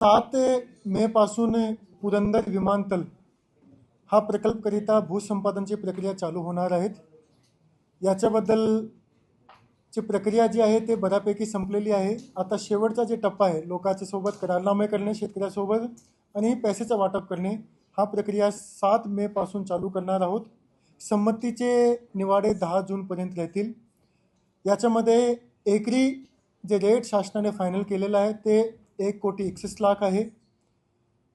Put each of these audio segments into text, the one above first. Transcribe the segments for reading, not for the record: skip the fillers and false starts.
7 मे पासून पुरंदर विमानतळ हा प्रकल्पकरिता भूसंपादनची प्रक्रिया चालू होणार आहेत. याच्याबद्दलची प्रक्रिया जी आहे ते बऱ्यापैकी संपलेली आहे. आता शेवटचा जे टप्पा आहे लोकांच्या सोबत करारनामे करणे, शेतकऱ्यासोबत आणि पैशाचं वाटप करणे, हा प्रक्रिया 7 मे पासून चालू करणार आहोत. संमतीचे निवाडे 10 जूनपर्यंत राहतील. याच्यामध्ये एकरी जे रेट शासनाने फायनल केलेलं आहे ते 1,31,00,000 आहे.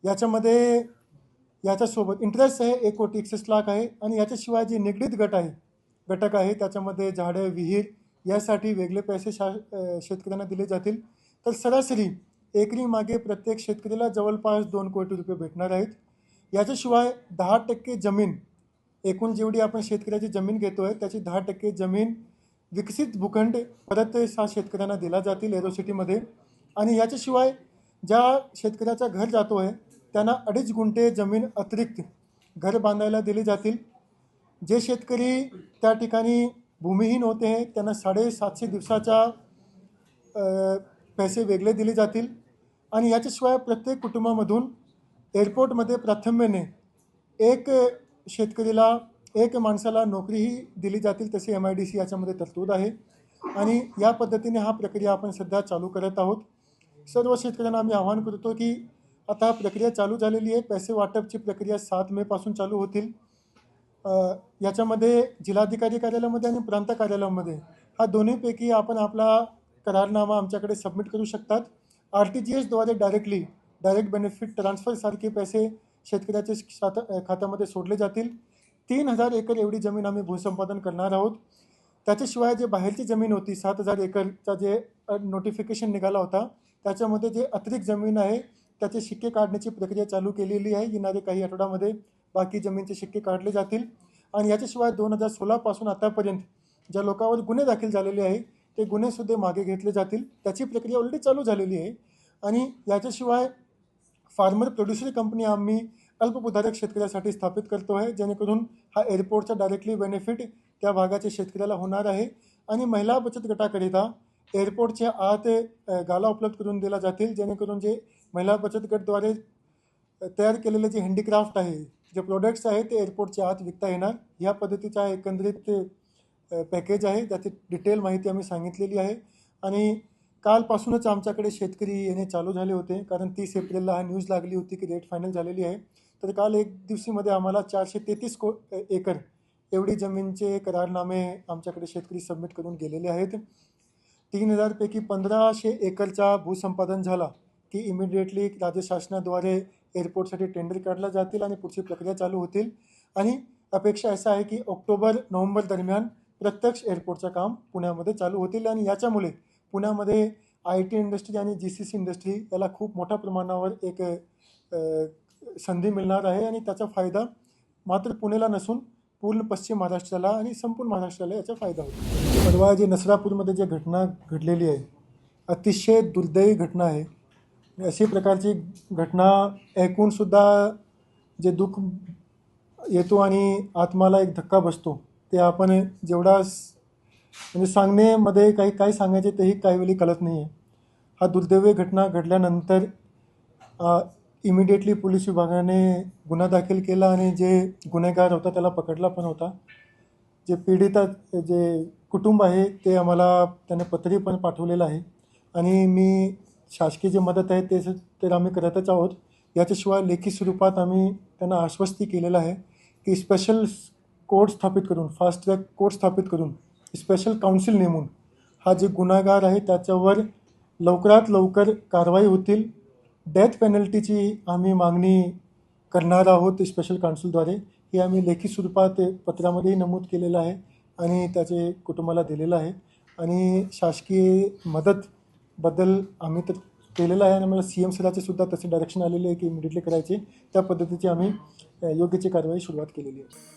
याच्यामध्ये याच्यासोबत इंटरेस्ट आहे 1,31,00,000 आहे. आणि याच्याशिवाय जे निगडीत घटक आहे त्याच्यामध्ये झाडं, विहीर यासाठी वेगळे पैसे शेतकऱ्यांना दिले जातील. तर सरासरी एकरी मागे प्रत्येक शेतकऱ्याला जवळपास 2 कोटी रुपये भेटणार आहेत. याच्याशिवाय 10% जमीन, एकूण जेवढी आपण शेतकऱ्याची जमीन घेतोय त्याची 10% जमीन विकसित भूखंड परत शेतकऱ्यांना दिला जातील एरोसिटीमध्ये. आणि याच्याशिवाय ज्या शेतकऱ्याचा घर जातो आहे त्यांना 2.5 गुंठे जमीन अतिरिक्त घर बांधायला दिली जातील. जे शेतकरी त्या ठिकाणी भूमिहीन होते हैं त्यांना 750 दिवसाच्या पैसे वेगळे दिले जातील. आणि याच्याशिवाय प्रत्येक कुटुंबामधून एअरपोर्टमध्ये प्राथम्याने एक शेतकरीला एक माणसाला नोकरीही दिली जातील, तशी MIDC याच्यामध्ये तरतूद आहे. आणि या पद्धतीने हा प्रक्रिया आपण सध्या चालू करत आहोत. सर्व शेतकऱ्यांना आम्ही आवाहन करतो की आता प्रक्रिया चालू झालेली आहे. पैसे वाटपची प्रक्रिया 7 मे पासून चालू होतील. याच्यामध्ये जिल्हाधिकारी कार्यालयामध्ये आणि प्रांत कार्यालयामध्ये हा दोन्हीपैकी आपण आपला करारनामा आमच्याकडे सबमिट करू शकतात. RTGS द्वारे डायरेक्ट बेनिफिट ट्रान्सफरसारखे पैसे शेतकऱ्याच्या खात्यामध्ये सोडले जातील. 3,000 एकर एवढी जमीन आम्ही भूसंपादन करणार आहोत. त्याच्याशिवाय जे बाहेरची जमीन होती 7,000 एकरचा जे नोटिफिकेशन निघाला होता त्याच्यामध्ये जे अतिरिक्त जमीन आहे त्याचे शिक्के काढण्याची प्रक्रिया चालू केलेली आहे. येणारे काही आठवड्यामध्ये बाकी जमीनचे शिक्के काढले जातील. आणि याच्याशिवाय 2016 पासून आतापर्यंत ज्या लोकांवर गुन्हे दाखल झालेले आहे ते गुन्हेसुद्धा मागे घेतले जातील. त्याची प्रक्रिया ऑलरेडी चालू झालेली आहे. आणि याच्याशिवाय फार्मर प्रोड्युसर कंपनी आम्ही अल्पभूधारक शेतकऱ्यासाठी स्थापित करतो आहे, जेणेकरून हा एअरपोर्टचा डायरेक्टली बेनिफिट त्या भागाच्या शेतकऱ्याला होणार आहे. आणि महिला बचत गटाकरिता एअरपोर्टच्या आत गाला उपलब्ध करून दिला जातील, जेणेकरून जे महिला बचत गटद्वारे तयार केलेले जे हँडीक्राफ्ट आहे, जे प्रोडक्ट्स आहेत ते एअरपोर्टच्या आत विकता येणार. या पद्धतीचा एकंदरीत पॅकेज आहे, त्याची डिटेल माहिती आम्ही सांगितलेली आहे. आणि कालपासूनच आमच्याकडे शेतकरी येणे चालू झाले होते, कारण 30 एप्रिलला हा न्यूज लागली होती की रेट फायनल झालेली आहे. तर काल एक दिवशीमध्ये आम्हाला 433 एकर एवढी जमीनचे करारनामे आमच्याकडे शेतकरी सबमिट करून गेलेले आहेत. 3,000 पैकी 1,500 एकरचा भूसंपादन झाला की इमिडिएटली राज्य शासनाद्वारे एअरपोर्टसाठी टेंडर काढला जातील आणि पुढची प्रक्रिया चालू होतील. आणि अपेक्षा असा आहे की ऑक्टोबर-नोव्हेंबर दरम्यान प्रत्यक्ष एअरपोर्टचं काम पुण्यामध्ये चालू होतील. आणि याच्यामुळे पुण्यामध्ये IT इंडस्ट्री आणि GCC इंडस्ट्री याला खूप मोठ्या प्रमाणावर एक संधी मिळणार आहे. आणि त्याचा फायदा मात्र पुण्याला नसून पूर्ण पश्चिम महाराष्ट्राला आणि संपूर्ण महाराष्ट्राला याचा फायदा होतो. परवा जे नसरापूरमध्ये जे घटना घडलेली आहे, अतिशय दुर्दैवी घटना आहे. अशी प्रकारची घटना ऐकूनसुद्धा जे दुःख येतो आणि आत्माला एक धक्का बसतो, ते आपण जेवढा म्हणजे सांगण्यामध्ये काय सांगायचे तेही काही वेळी कळत नाही आहे. हा दुर्दैवी घटना घडल्यानंतर इमिडिएटली पोलीस विभागाने गुन्हा दाखल केला आणि जे गुन्हेगार होता त्याला पकडला पण होता. जे पीडित जे कुटुंब आहे ते आम्हाला त्याने पत्रही पण पाठवलेलं आहे. आणि मी शासकीय जे मदत आहे ते आम्ही करतच आहोत. याच्याशिवाय लेखी स्वरूपात आम्ही त्यांना आश्वस्ती केलेलं आहे की स्पेशल कोर्ट स्थापित करून, फास्ट ट्रॅक कोर्ट स्थापित करून, स्पेशल काउन्सिल नेमून हा जे गुन्हेगार आहे त्याच्यावर लवकरात लवकर कारवाई होतील. डेथ पेनल्टीची आम्ही मागणी करणार आहोत स्पेशल काउन्सिलद्वारे. हे आम्ही लेखी स्वरूपात पत्रामध्येही नमूद केलेलं आहे आणि त्याचे कुटुंबाला दिलेलं आहे. आणि शासकीय मदतबद्दल आम्ही तर केलेलं आहे आणि मला CM सराचे सुद्धा तसे डायरेक्शन आलेले आहे की इमिडिएटली करायचे. त्या पद्धतीची आम्ही योग्य ती कारवाई सुरुवात केलेली आहे.